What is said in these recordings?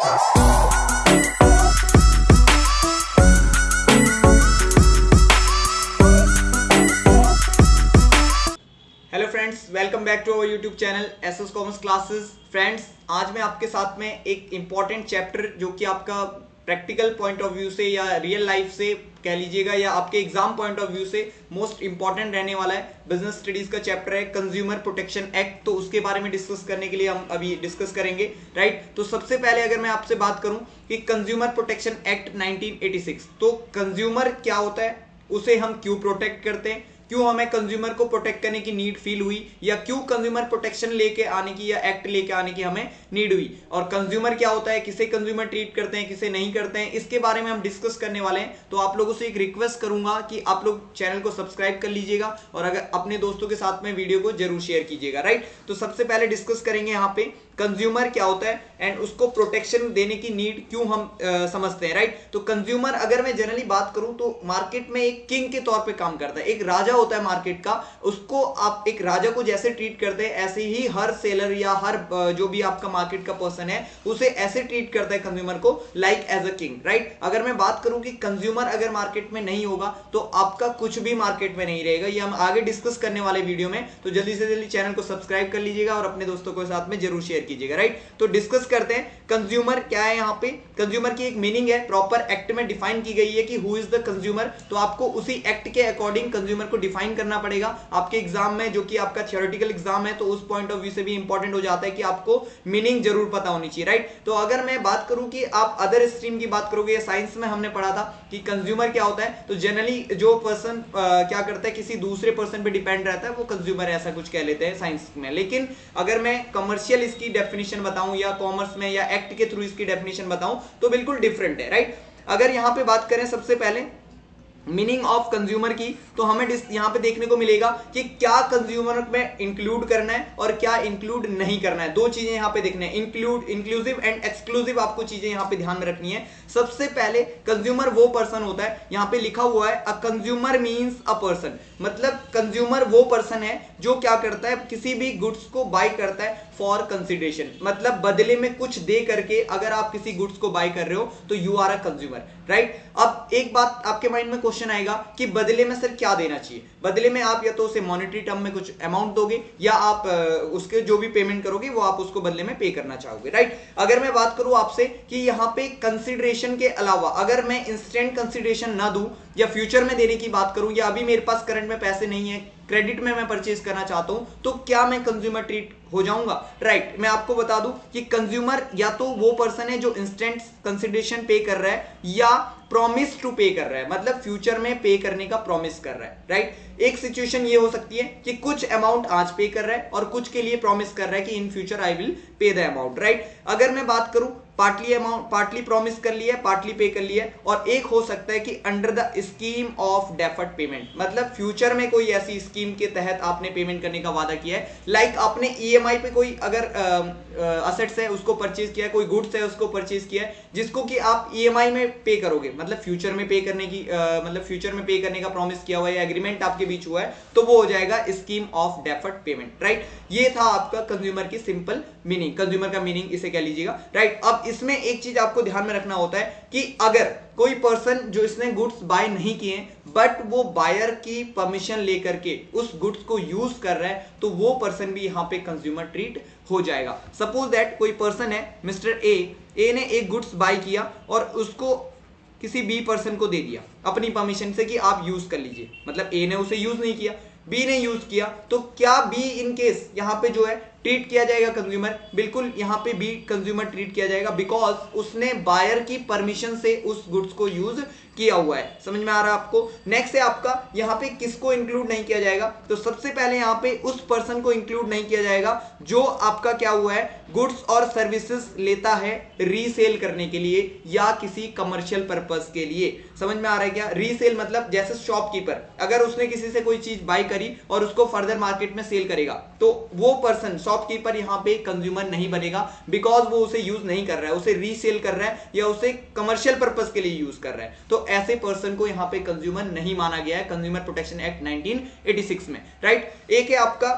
Hello friends, welcome back to our YouTube channel SS commerce classes. Friends, आज मैं आपके साथ में एक इम्पॉर्टेंट चैप्टर जो कि आपका प्रैक्टिकल पॉइंट ऑफ व्यू से या रियल लाइफ से कह लीजिएगा या आपके एग्जाम पॉइंट ऑफ व्यू से मोस्ट इंपॉर्टेंट रहने वाला है। बिजनेस स्टडीज का चैप्टर है कंज्यूमर प्रोटेक्शन एक्ट, तो उसके बारे में डिस्कस करने के लिए हम अभी डिस्कस करेंगे, राइट। तो सबसे पहले अगर मैं आपसे बात करूं कि कंज्यूमर प्रोटेक्शन एक्ट 1986, तो कंज्यूमर क्या होता है, उसे हम क्यों प्रोटेक्ट करते हैं, क्यों हमें कंज्यूमर को प्रोटेक्ट करने की नीड फील हुई, या क्यों कंज्यूमर प्रोटेक्शन लेके आने की या एक्ट लेके आने की हमें नीड हुई, और कंज्यूमर क्या होता है, किसे कंज्यूमर ट्रीट करते हैं, किसे नहीं करते हैं, इसके बारे में हम डिस्कस करने वाले हैं। तो आप लोगों से एक रिक्वेस्ट करूंगा कि आप लोग चैनल को सब्सक्राइब कर लीजिएगा और अगर अपने दोस्तों के साथ में वीडियो को जरूर शेयर कीजिएगा, राइट। तो सबसे पहले डिस्कस करेंगे यहाँ पे कंज्यूमर क्या होता है एंड उसको प्रोटेक्शन देने की नीड क्यों हम समझते हैं, राइट। तो कंज्यूमर अगर मैं जनरली बात करूं तो मार्केट में एक किंग के तौर पे काम करता है, एक राजा होता है मार्केट का। उसको आप एक राजा को जैसे ट्रीट करते हैं ऐसे ही हर सेलर या हर जो भी आपका मार्केट का पर्सन है उसे ऐसे ट्रीट करता है कंज्यूमर को, like as a king, right. अगर मैं बात करूं कि कंज्यूमर अगर मार्केट में नहीं होगा तो आपका कुछ भी मार्केट में नहीं रहेगा, ये हम आगे डिस्कस करने वाले वीडियो में। तो जल्दी से जल्दी चैनल को सब्सक्राइब कर लीजिएगा और अपने दोस्तों के साथ में जरूर शेयर कीजिएगा, राइट। तो डिस्कस करते हैं कंज्यूमर क्या है। यहाँ पे कंज्यूमर की एक मीनिंग है, प्रॉपर एक्ट में डिफाइन की गई है कि हु इज द कंज्यूमर। तो आपको उसी एक्ट के अकॉर्डिंग कंज्यूमर को डिफाइन करना पड़ेगा आपके एग्जाम में, जो कि आपका थियोरेटिकल एग्जाम है। तो उस पॉइंट ऑफ व्यू से भी इंपॉर्टेंट हो जाता है कि आपको मीनिंग जरूर पता होनी चाहिए, राइट। तो अगर मैं बात करूं कि आप अदर स्ट्रीम की बात करोगे, साइंस में हमने पढ़ा था कि कंज्यूमर क्या होता है। तो जनरली जो पर्सन क्या करता है, किसी दूसरे पर्सन पे डिपेंड रहता है, वो कंज्यूमर ऐसा कुछ कह लेते हैं साइंस में। लेकिन अगर मैं कमर्शियल इसकी डेफिनेशन बताऊं या कॉमर्स में या एक्ट के थ्रू इसकी डेफिनेशन बताऊं तो बिल्कुल डिफरेंट है, राइट। अगर यहां पे बात करें सबसे पहले मीनिंग ऑफ कंज्यूमर की, तो हमें यहां पे देखने को मिलेगा कि क्या कंज्यूमर में इंक्लूड करना है और क्या इंक्लूड नहीं करना है। दो चीजें यहां पे देखने हैं, इंक्लूसिव एंड एक्सक्लूसिव, आपको चीजें यहां पे ध्यान में रखनी है। सबसे पहले कंज्यूमर वो पर्सन होता है, यहां पे लिखा हुआ है a consumer means a person, मतलब कंज्यूमर वो पर्सन है जो क्या करता है, किसी भी गुड्स को बाय करता है फॉर कंसिडरेशन, मतलब बदले में कुछ दे करके अगर आप किसी गुड्स को बाय कर रहे हो तो you are a consumer, right. अब एक बात आपके माइंड में क्वेश्चन आएगा कि बदले में सर क्या देना चाहिए। बदले में आप या तो उसे मॉनेटरी टर्म में कुछ अमाउंट दोगे या आप उसके जो भी पेमेंट करोगे वो आप उसको बदले में पे करना चाहोगे, राइट। अगर मैं बात करूं आपसे कि यहां पे कंसिडरेशन के अलावा अगर मैं इंस्टेंट कंसिडरेशन ना दूं या फ्यूचर में देने की बात करूं, या अभी मेरे पास करंट में पैसे नहीं है, क्रेडिट में मैं परचेज करना चाहता हूं, तो क्या मैं कंज्यूमर ट्रीट हो जाऊंगा, राइट। मैं आपको बता दूं कि कंज्यूमर या तो वो पर्सन है जो इंस्टेंट कंसिडरेशन पे कर रहा है या प्रॉमिस टू पे कर रहा है, मतलब फ्यूचर में पे करने का प्रॉमिस कर रहा है, राइट। एक सिचुएशन ये हो सकती है कि कुछ अमाउंट आज पे कर रहा है और कुछ के लिए प्रॉमिस कर रहा है कि in future I will pay the amount, right. अगर मैं बात करूं पार्टली अमाउंट, पार्टली प्रॉमिस कर लिया है, पार्टली पे कर लिया है, और एक हो सकता है कि under the scheme of deferred payment, मतलब फ्यूचर में कोई ऐसी स्कीम के तहत आपने पेमेंट करने का वादा किया है, लाइक आपने ईएमआई पे कोई अगर असेट्स है उसको परचेज किया है, कोई गुड्स है उसको परचेज किया है, जिसको कि आप ईएमआई में पे करोगे, मतलब फ्यूचर में पे करने की मतलब फ्यूचर में पे करने का प्रॉमिस किया हुआ है या एग्रीमेंट आपके बीच हुआ है, तो वो हो जाएगा scheme of deferred payment, right. ये था आपका कंज्यूमर की सिंपल मीनिंग, कंज्यूमर का मीनिंग इसे कह लीजिएगा, राइट। अब इसमें एक चीज आपको ध्यान में रखना होता है कि अगर कोई पर्सन जो इसने गुड्स बाय नहीं किए बट वो बायर की परमिशन लेकर के उस गुड्स को यूज कर रहा है, तो वो पर्सन भी यहां पे कंज्यूमर ट्रीट हो जाएगा। सपोज दैट कोई पर्सन है मिस्टर ए ने एक गुड्स बाय किया और उसको किसी बी पर्सन को दे दिया अपनी परमिशन से कि आप यूज कर लीजिए, मतलब ए ने उसे यूज नहीं किया, बी ने यूज किया, तो क्या बी इन केस यहां पे जो है ट्रीट किया जाएगा कंज्यूमर? बिल्कुल यहां पे बी कंज्यूमर ट्रीट किया जाएगा, बिकॉज उसने बायर की परमिशन से उस गुड्स को यूज किया हुआ है। समझ में आ रहा है आपको? नेक्स्ट है आपका यहां पे किसको इंक्लूड नहीं किया जाएगा, तो सबसे पहले यहां पे उस पर्सन को इंक्लूड नहीं किया जाएगा जो आपका क्या हुआ है, गुड्स और सर्विसेज लेता है रीसेल करने के लिए या किसी कमर्शियल पर्पस के लिए। समझ में आ रहा है क्या? रीसेल मतलब जैसे शॉपकीपर अगर उसने किसी से कोई चीज बाय करी और उसको फर्दर मार्केट में सेल करेगा, तो वो पर्सन शॉपकीपर यहां पे कंज्यूमर नहीं बनेगा, बिकॉज वो उसे यूज नहीं कर रहा है, उसे रीसेल कर रहा है या उसे कमर्शियल पर्पस के लिए यूज कर रहा है। तो ऐसे पर्सन को यहां पे कंज्यूमर नहीं माना गया है कंज्यूमर प्रोटेक्शन एक्ट 1986 में, राइट। एक है आपका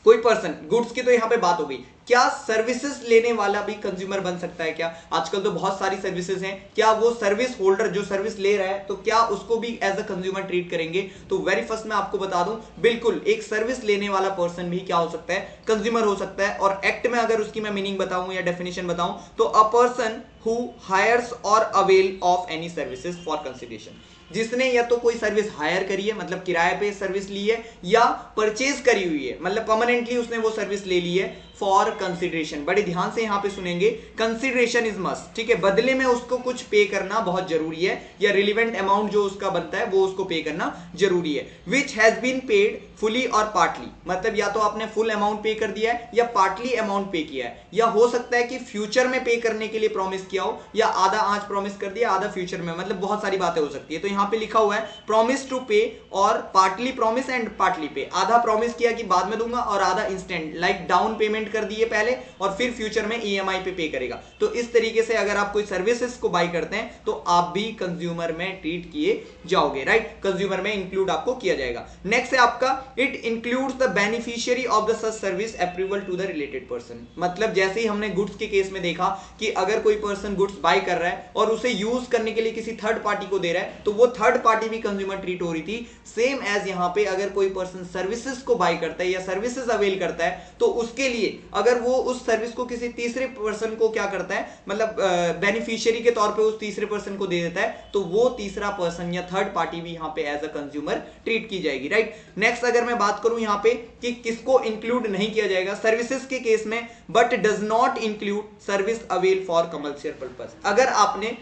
कोई पर्सन, गुड्स की तो यहां पे बात हो गई, क्या सर्विसेज लेने वाला भी कंज्यूमर बन सकता है क्या? आजकल तो बहुत सारी सर्विसेज हैं, क्या वो सर्विस होल्डर जो सर्विस ले रहा है तो क्या उसको भी एज अ कंज्यूमर ट्रीट करेंगे? तो वेरी फर्स्ट मैं आपको बता दूं, बिल्कुल एक सर्विस लेने वाला पर्सन भी क्या हो सकता है, कंज्यूमर हो सकता है। और एक्ट में अगर उसकी मैं मीनिंग बताऊं या डेफिनेशन बताऊं तो अ पर्सन हु हायर्स और avail of any services for consideration, जिसने या तो कोई सर्विस हायर करी है मतलब किराए पे सर्विस ली है, या परचेज करी हुई है मतलब परमानेंटली उसने वो सर्विस ले ली है फॉर कंसिडरेशन। बड़े ध्यान से यहां पे सुनेंगे, कंसिडरेशन इज मस्ट, ठीक है, बदले में उसको कुछ पे करना बहुत जरूरी है, या रिलेवेंट अमाउंट जो उसका बनता है वो उसको पे करना जरूरी है। Which has been paid fully और पार्टली, मतलब या तो आपने फुल अमाउंट पे कर दिया है या पार्टली अमाउंट पे किया है, या हो सकता है कि फ्यूचर में पे करने के लिए प्रॉमिस किया हो, या आधा आज प्रॉमिस कर दिया आधा फ्यूचर में, मतलब बहुत सारी बातें हो सकती है। तो यहां पे लिखा हुआ है प्रॉमिस टू पे और पार्टली प्रॉमिस एंड पार्टली पे, आधा प्रॉमिस किया कि बाद में दूंगा और आधा इंस्टेंट लाइक डाउन पेमेंट कर दिए पहले और फिर फ्यूचर में ईएमआई पे करेगा। तो इस तरीके से अगर आप कोई सर्विसेज को बाय करते हैं तो आप भी कंज्यूमर में ट्रीट किए जाओगे, राइट, कंज्यूमर में इंक्लूड आपको किया जाएगा। नेक्स्ट है आपका it includes the beneficiary of the such service approval to the related person, मतलब जैसे ही हमने गुड्स के केस में देखा कि अगर कोई पर्सन गुड्स बाय कर रहा है और उसे यूज करने के लिए किसी थर्ड पार्टी को दे रहा है तो वो थर्ड पार्टी भी कंज्यूमर ट्रीट हो रही थी। सेम एज यहां पे अगर कोई पर्सन सर्विसेज को बाय करता है या सर्विसेज अवेल करता है तो उसके लिए अगर वो उस सर्विस को किसी तीसरे पर्सन को क्या करता है, मतलब बेनिफिशियरी के तौर पे उस तीसरे पर्सन को दे देता है, तो वो तीसरा पर्सन या थर्ड पार्टी भी यहां पे एज अ कंज्यूमर ट्रीट की जाएगी, राइट। नेक्स्ट अगर मैं बात करूं यहां पे कि किसको इंक्लूड नहीं किया जाएगा सर्विसेज के केस में, but does not include service avail for commercial purpose. अगर आपने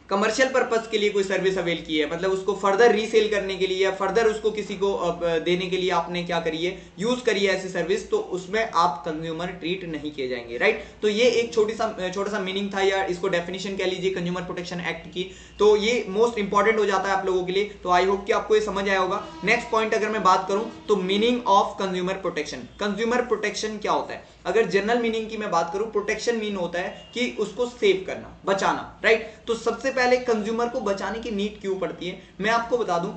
कमर्शियल पर्पस के लिए कोई सर्विस अवेल की है, मतलब उसको फर्दर रीसेल करने के लिए या फर्दर उसको किसी को देने के लिए आपने क्या करी है, यूज करी है ऐसी सर्विस, तो उसमें आप कंज्यूमर ट्रीट नहीं किए जाएंगे, राइट। तो ये एक छोटा सा मीनिंग था या इसको डेफिनेशन कह लीजिए कंज्यूमर प्रोटेक्शन एक्ट की। तो ये मोस्ट इंपॉर्टेंट हो जाता है आप लोगों के लिए, तो आई होप कि आपको ये समझ आया होगा। नेक्स्ट पॉइंट अगर मैं बात करूं तो meaning of consumer protection. Consumer protection क्या होता है? अगर जनरल मीनिंग की मैं बात करूं, प्रोटेक्शन मीन होता है कि उसको सेव करना, बचाना, राइट। तो सबसे पहले कंज्यूमर को बचाने की नीड क्यों पड़ती है, मैं आपको बता दूं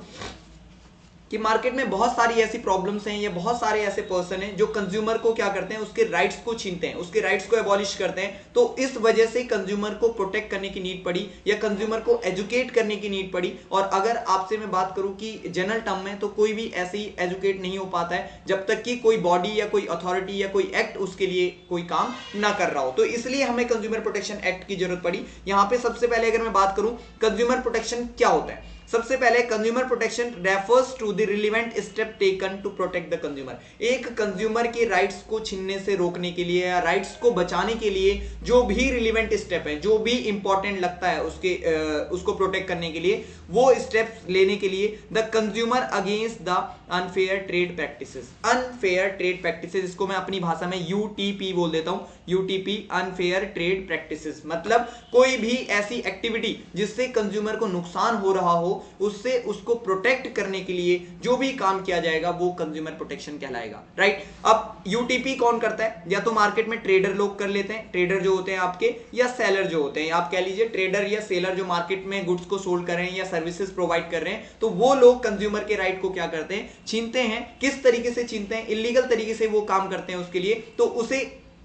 कि मार्केट में बहुत सारी ऐसी प्रॉब्लम्स हैं या बहुत सारे ऐसे पर्सन हैं जो कंज्यूमर को क्या करते हैं, उसके राइट्स को छीनते हैं, उसके राइट्स को एबॉलिश करते हैं। तो इस वजह से कंज्यूमर को प्रोटेक्ट करने की नीड पड़ी या कंज्यूमर को एजुकेट करने की नीड पड़ी। और अगर आपसे मैं बात करूं कि जनरल टर्म में, तो कोई भी ऐसे ही एजुकेट नहीं हो पाता है जब तक कि कोई बॉडी या कोई अथॉरिटी या कोई एक्ट उसके लिए कोई काम ना कर रहा हो। तो इसलिए हमें कंज्यूमर प्रोटेक्शन एक्ट की जरूरत पड़ी। यहां पर सबसे पहले अगर मैं बात करूं कंज्यूमर प्रोटेक्शन क्या होता है, सबसे पहले consumer protection refers to the relevant step taken to protect the consumer. एक कंज्यूमर के राइट्स को छीनने से रोकने के लिए या राइट्स को बचाने के लिए जो भी रिलेवेंट स्टेप है, जो भी इंपॉर्टेंट लगता है उसको प्रोटेक्ट करने के लिए, वो स्टेप्स लेने के लिए the consumer against the unfair trade practices. Unfair trade practices, इसको मैं अपनी भाषा में यूटीपी बोल देता हूं, यूटीपी अनफेयर ट्रेड प्रैक्टिसेस, मतलब कोई भी ऐसी एक्टिविटी जिससे कंज्यूमर को नुकसान हो रहा हो, उससे उसको प्रोटेक्ट करने के लिए जो भी काम किया जाएगा वो कंज्यूमर प्रोटेक्शन कहलाएगा, राइट। अब यूटीपी कौन करता है? या तो मार्केट में ट्रेडर लोग कर लेते हैं, ट्रेडर जो होते हैं आपके, या सेलर जो होते हैं, आप कह लीजिए ट्रेडर या सेलर जो मार्केट में गुड्स को सोल्ड कर रहे हैं या सर्विसेज प्रोवाइड कर रहे हैं, तो वो लोग कंज्यूमर के राइट को क्या करते हैं, छीनते हैं। किस तरीके से छीनते हैं? इलीगल तरीके से वो काम करते हैं उसके लिए। तो उसे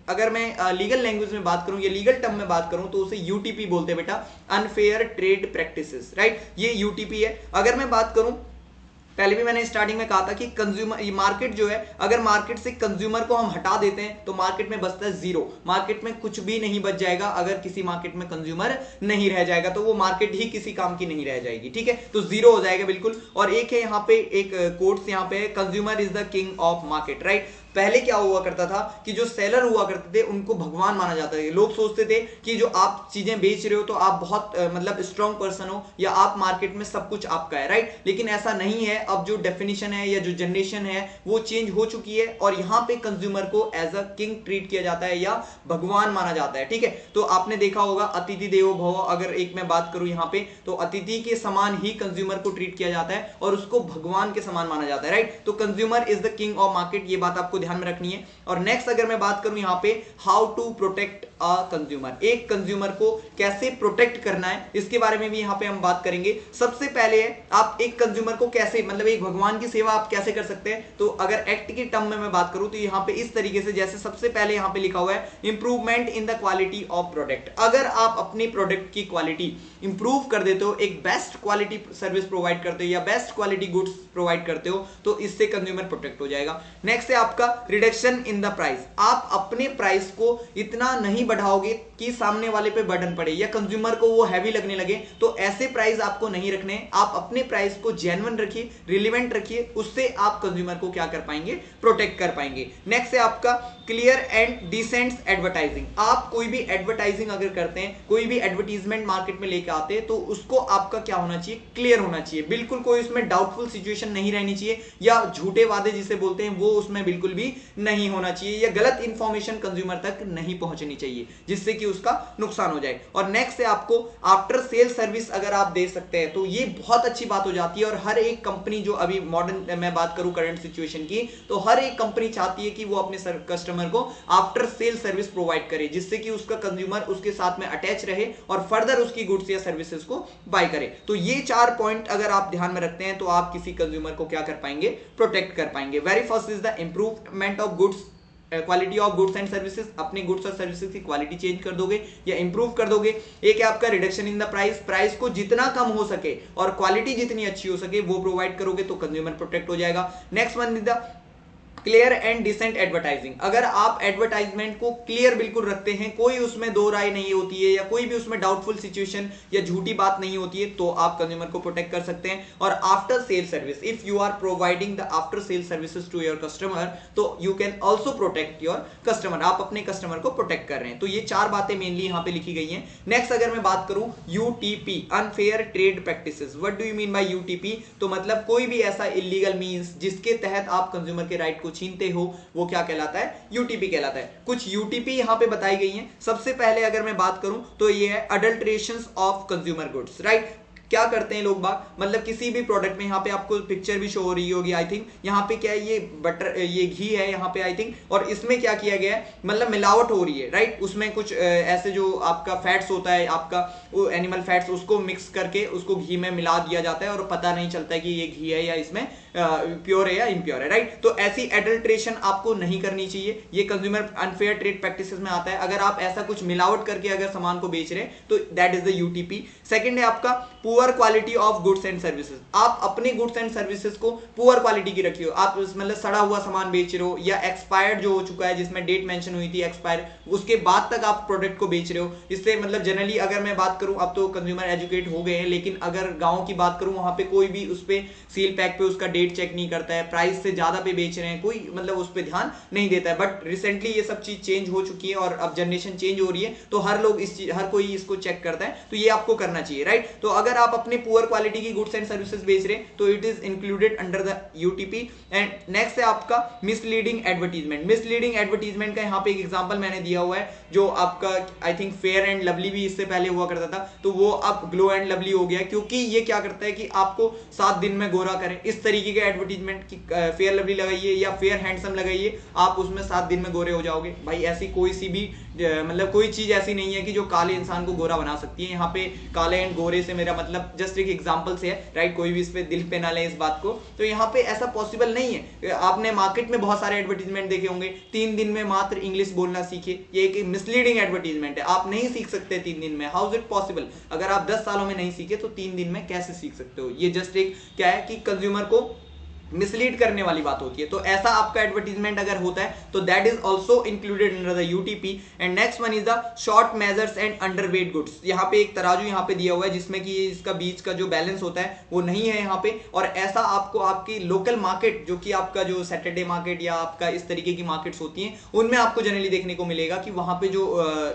अगर मैं लीगल लैंग्वेज में बात करूं या लीगल टर्म में बात करूं तो उसे यूटीपी बोलते हैं बेटा, अनफेयर ट्रेड प्रैक्टिसेस, राइट। ये यूटीपी है। अगर मैं बात करूं, पहले भी मैंने स्टार्टिंग में कहा था कि कंज्यूमर, ये मार्केट जो है, अगर मार्केट से कंज्यूमर को हम हटा देते हैं तो मार्केट में बचता है जीरो, मार्केट में कुछ भी नहीं बच जाएगा। अगर किसी मार्केट में कंज्यूमर नहीं रह जाएगा तो वो मार्केट ही किसी काम की नहीं रह जाएगी, ठीक है, तो जीरो हो जाएगा बिल्कुल। और एक है यहाँ पे एक कोट्स यहाँ पे, consumer is the king of market, right. पहले क्या हुआ करता था कि जो सेलर हुआ करते थे उनको भगवान माना जाता है। लोग सोचते थे कि जो आप चीजें बेच रहे हो तो आप बहुत मतलब स्ट्रॉन्ग पर्सन हो या आप मार्केट में सब कुछ आपका है, राइट। लेकिन ऐसा नहीं है। अब जो डेफिनेशन है या जो जनरेशन है वो चेंज हो चुकी है और यहाँ पे कंज्यूमर को एज अ किंग ट्रीट किया जाता है या भगवान माना जाता है, ठीक है। तो आपने देखा होगा अतिथि देवो भव, अगर एक मैं बात करूं यहाँ पे तो अतिथि के समान ही कंज्यूमर को ट्रीट किया जाता है और उसको भगवान के समान माना जाता है, राइट। तो consumer is the king of market, ये बात आपको ध्यान में रखनी है। और नेक्स्ट अगर मैं बात करूं यहाँ पे how to protect a consumer. एक कंज्यूमर को कैसे प्रोटेक्ट करना है इसके बारे में भी यहाँ पे हम बात करेंगे। सबसे पहले आप एक कंज्यूमर को कैसे, मतलब एक भगवान की सेवा आप कैसे कर सकते हैं। तो अगर एक्ट की टर्म में मैं बात करूं तो यहाँ पे इस तरीके से, जैसे सबसे पहले यहाँ पे लिखा हुआ है improvement in the quality of product. अगर आप अपनी प्रोडक्ट की क्वालिटी इंप्रूव कर देते हो, एक बेस्ट क्वालिटी सर्विस प्रोवाइड करते हो या बेस्ट क्वालिटी गुड्स प्रोवाइड करते हो, तो इससे कंज्यूमर प्रोटेक्ट हो जाएगा। नेक्स्ट है आपका रिडक्शन इन द प्राइस। आप अपने प्राइस को इतना नहीं बढ़ाओगे कि सामने वाले पे बर्डन पड़े या कंज्यूमर को वो हैवी लगने लगे, तो ऐसे प्राइस आपको नहीं रखने। आप अपने प्राइस को जेन्युइन रखिए, रिलेवेंट रखिए, उससे आप कंज्यूमर को क्या कर पाएंगे, प्रोटेक्ट कर पाएंगे। नेक्स्ट है आपका क्लियर एंड डिसेंट एडवर्टाइजिंग। आप कोई भी एडवर्टाइजिंग अगर करते हैं, कोई भी एडवर्टीजमेंट मार्केट में लेके आते हैं, तो उसको आपका क्या होना चाहिए, क्लियर होना चाहिए। बिल्कुल कोई उसमें डाउटफुल सिचुएशन नहीं रहनी चाहिए या झूठे वादे जिसे बोलते हैं वो उसमें बिल्कुल भी नहीं होना चाहिए, या गलत इंफॉर्मेशन कंज्यूमर तक नहीं पहुंचनी चाहिए जिससे कि उसका नुकसान हो जाए। और नेक्स्ट है आपको आफ्टर सेल सर्विस अगर आप दे सकते हैं तो ये बहुत अच्छी बात हो जाती है। और हर एक कंपनी जो अभी मॉडर्न मैं बात करूं करंट सिचुएशन की, तो हर एक कंपनी चाहती है कि वो अपने कस्टमर को आफ्टर सेल सर्विस प्रोवाइड करे, जिससे कि उसका कंज्यूमर उसके साथ में अटैच रहे और फर्दर उसकी गुड्स या सर्विसेज को बाय करे। तो ये 4 पॉइंट अगर आप ध्यान में रखते हैं तो आप किसी कंज्यूमर को क्या कर पाएंगे, प्रोटेक्ट कर पाएंगे। Very first is the improvement of goods, quality of goods and services. अपने गुड्स और सर्विसेज की क्वालिटी चेंज कर दोगे या इंप्रूव कर दोगे। एक है आपका reduction in the price, price को जितना कम हो सके और क्वालिटी जितनी अच्छी हो सके वो प्रोवाइड करोगे तो कंज्यूमर प्रोटेक्ट हो जाएगा। Next one is the clear and decent advertising. अगर आप एडवर्टाइजमेंट को क्लियर बिल्कुल रखते हैं, कोई उसमें दो राय नहीं होती है या कोई भी उसमें डाउटफुल सिचुएशन या झूठी बात नहीं होती है, तो आप कंज्यूमर को प्रोटेक्ट कर सकते हैं। और after sale service, if you are providing the after sale services to your customer, तो you can also protect your customer. आप अपने कस्टमर को प्रोटेक्ट कर रहे हैं। तो ये 4 बातें मेनली यहाँ पे लिखी गई हैं। नेक्स्ट अगर मैं बात करूं UTP, unfair trade practices. What do you mean by UTP? तो मतलब कोई भी ऐसा इलीगल मीन्स जिसके तहत आप कंज्यूमर के राइट को छीनते हो, वो क्या कहलाता है, यूटीपी कहलाता है। कुछ यूटीपी यहां पे बताई गई हैं। सबसे पहले अगर मैं बात करूं तो ये है अडल्ट्रेशंस ऑफ कंज्यूमर गुड्स, राइट। क्या करते हैं लोग बाग, मतलब किसी भी प्रोडक्ट में, यहाँ पे आपको पिक्चर भी शो हो रही होगी आई थिंक, यहाँ पे क्या है, ये बटर, ये घी है यहाँ पे आई थिंक, और इसमें क्या किया गया है, मतलब मिलावट हो रही है, राइट। उसमें कुछ ऐसे जो आपका फैट्स होता है, आपका वो एनिमल फैट्स, उसको मिक्स करके उसको घी में मिला दिया जाता है और पता नहीं चलता है कि ये घी है या इसमें प्योर है या इम्प्योर है, राइट। तो ऐसी एडल्ट्रेशन आपको नहीं करनी चाहिए, ये कंज्यूमर अनफेयर ट्रेड प्रैक्टिसेस में आता है। अगर आप ऐसा कुछ मिलावट करके अगर सामान को बेच रहे हैं तो that is the UTP. Second है आपका poor quality of goods and services. आप अपने गुड्स एंड सर्विसेज को पुअर क्वालिटी की रखिए, आप मतलब सड़ा हुआ सामान बेच रहे हो या एक्सपायर्ड जो हो चुका है, जिसमें डेट मेंशन हुई थी एक्सपायर, उसके बाद तक आप प्रोडक्ट को बेच रहे हो। इससे मतलब जनरली अगर मैं बात करूं, अब तो कंज्यूमर एजुकेट हो गए हैं, लेकिन अगर गांव की बात करूं, वहां पे कोई भी उस पे सील पैक पे उसका डेट चेक नहीं करता है, प्राइस से ज्यादा पे बेच रहे हैं, कोई मतलब उस पे ध्यान नहीं देता है। बट रिसेंटली ये सब चीज चेंज हो चुकी है और अब जनरेशन चेंज हो रही है, तो हर लोग हर कोई इसको चेक करता है, तो ये आपको करना चाहिए, राइट। तो अगर आप अपने पुअर क्वालिटी की गुड्स एंड सर्विसेज बेच रहे हैं तो it is included under the UTP. And next है आपका मिसलीडिंग एडवर्टीजमेंट। मिसलीडिंग एडवर्टीजमेंट का यहाँ पे एक एग्जांपल मैंने दिया हुआ है, जो आपका I think fair and lovely भी इससे पहले हुआ करता था, तो वो अब ग्लो एंड लवली हो गया, क्योंकि ये क्या करता है कि आपको 7 दिन में गोरा करें, इस तरीके के एडवर्टीजमेंट की फेयर लवली लगाइए या फेयर हैंडसम लगाइए, आप उसमें 7 दिन में गोरे हो जाओगे। भाई ऐसी कोई सी भी मतलब कोई चीज ऐसी नहीं है कि जो काले इंसान को गोरा बना सकती है। यहाँ पे काले एंड गोरे से मेरा मतलब जस्ट एक एग्जांपल से है, राइट। कोई भी इस पे दिल पे ना ले इस बात को, तो यहाँ पे ऐसा पॉसिबल नहीं है। आपने मार्केट में बहुत सारे एडवर्टीजमेंट देखे होंगे, 3 दिन में मात्र इंग्लिश बोलना सीखे, ये एक मिसलीडिंग एडवर्टीजमेंट है। आप नहीं सीख सकते 3 दिन में, हाउ इज इट पॉसिबल? अगर आप 10 सालों में नहीं सीखे तो 3 दिन में कैसे सीख सकते हो? ये जस्ट एक क्या है कि कंज्यूमर को मिसलीड करने वाली बात होती है। तो ऐसा आपका एडवर्टीजमेंट अगर होता है तो that is also included under the UTP. And next one is the short measures and underweight goods. यहाँ पे एक तराजू यहाँ पे दिया हुआ है जिसमें कि इसका बीच का जो बैलेंस होता है वो नहीं है यहाँ पे, और ऐसा आपको आपकी लोकल मार्केट, जो कि आपका जो सैटरडे मार्केट या आपका इस तरीके की मार्केट्स होती हैं, उनमें आपको जनरली देखने को मिलेगा कि वहां पे जो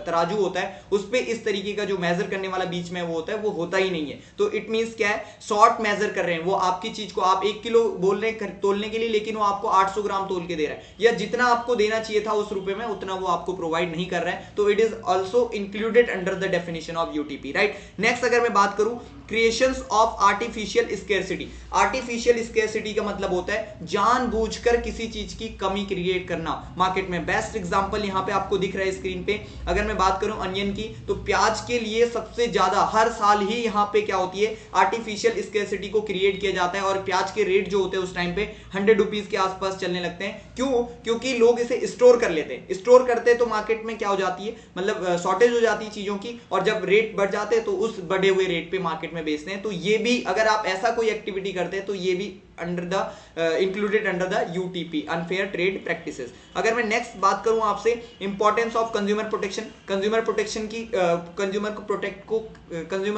तराजू होता है उस पे इस तरीके का जो मेजर करने वाला बीच में वो होता है, वो होता ही नहीं है। तो इट मीन्स क्या है, शॉर्ट मेजर कर रहे हैं वो आपकी चीज को। आप 1 किलो बोल तोलने के लिए, लेकिन वो आपको 800 ग्राम तोल के दे रहा है, या जितना आपको देना चाहिए था उस रुपए में उतना वो आपको प्रोवाइड नहीं कर रहा है, तो it is also included under the definition of UTP, right. Next अगर मैं बात करूं creations of artificial scarcity. Artificial scarcity का मतलब होता है जानबूझकर किसी चीज की कमी क्रिएट करना मार्केट में। बेस्ट एग्जांपल यहां पे आपको दिख रहा है स्क्रीन पे। अगर मैं बात करूं अनियन की, तो प्याज के लिए सबसे ज्यादा हर साल ही यहां पे क्या होती है, आर्टिफिशियल स्केर्सिटी को क्रिएट किया जाता है, और प्याज के रेट जो होते हैं उस टाइम पे 100 रुपीज के आसपास चलने लगते हैं। क्यों? क्योंकि लोग इसे स्टोर कर लेते हैं। स्टोर करते हैं तो मार्केट में क्या हो जाती है, मतलब शॉर्टेज हो जाती है चीजों की, और जब रेट बढ़ जाते हैं तो उस बढ़े हुए रेट पे मार्केट में बेचते हैं। तो ये भी अगर आप ऐसा कोई एक्टिविटी करते हैं तो ये भी under the included under the UTP, unfair trade practices. अगर मैं नेक्स्ट बात करूं आपसे importance of consumer protection, consumer protection की, कंज्यूमर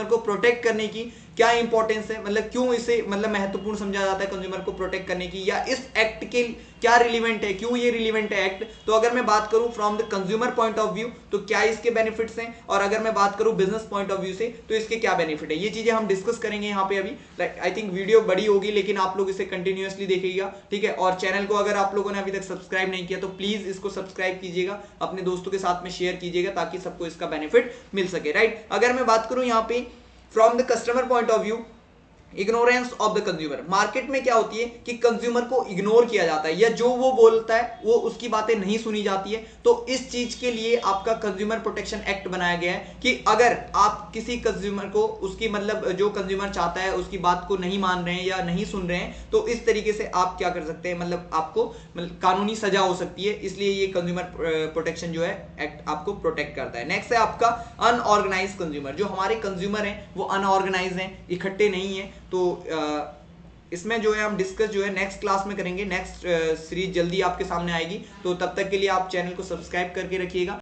को प्रोटेक्ट करने की क्या इंपॉर्टेंस है, मतलब क्यों इसे मतलब महत्वपूर्ण समझा जाता है कंज्यूमर को प्रोटेक्ट करने की, या इस एक्ट के क्या रिलीवेंट है, क्यों ये रिलीवेंट है एक्ट। तो अगर मैं बात करूं from the consumer point of view तो क्या इसके बेनिफिट्स हैं, और अगर मैं बात करूं बिजनेस पॉइंट ऑफ व्यू से तो इसके क्या बेनिफिट है, ये चीजें हम डिस्कस करेंगे यहाँ पे अभी। आई थिंक वीडियो बड़ी होगी, लेकिन आप लोग इसे कंटिन्यूअसली देखिएगा, ठीक है। और चैनल को अगर आप लोगों ने अभी तक सब्सक्राइब नहीं किया तो प्लीज इसको सब्सक्राइब कीजिएगा, अपने दोस्तों के साथ में शेयर कीजिएगा, ताकि सबको इसका बेनिफिट मिल सके, राइट। अगर मैं बात करूं यहाँ पे from the customer point of view, ignorance of the consumer. Market में क्या होती है कि कंज्यूमर को इग्नोर किया जाता है, या जो वो बोलता है वो उसकी बातें नहीं सुनी जाती है। तो इस चीज के लिए आपका कंज्यूमर प्रोटेक्शन एक्ट बनाया गया है कि अगर आप किसी कंज्यूमर को उसकी मतलब जो कंज्यूमर चाहता है उसकी बात को नहीं मान रहे हैं या नहीं सुन रहे हैं, तो इस तरीके से आप क्या कर सकते हैं, मतलब आपको मतलब कानूनी सजा हो सकती है। इसलिए ये कंज्यूमर प्रोटेक्शन जो है एक्ट आपको प्रोटेक्ट करता है। नेक्स्ट है आपका अनऑर्गेनाइज कंज्यूमर। जो हमारे कंज्यूमर हैं वो अनऑर्गेनाइज हैं, इकट्ठे नहीं है। तो इसमें जो है हम डिस्कस जो है नेक्स्ट क्लास में करेंगे। नेक्स्ट सीरीज जल्दी आपके सामने आएगी, तो तब तक के लिए आप चैनल को सब्सक्राइब करके रखिएगा।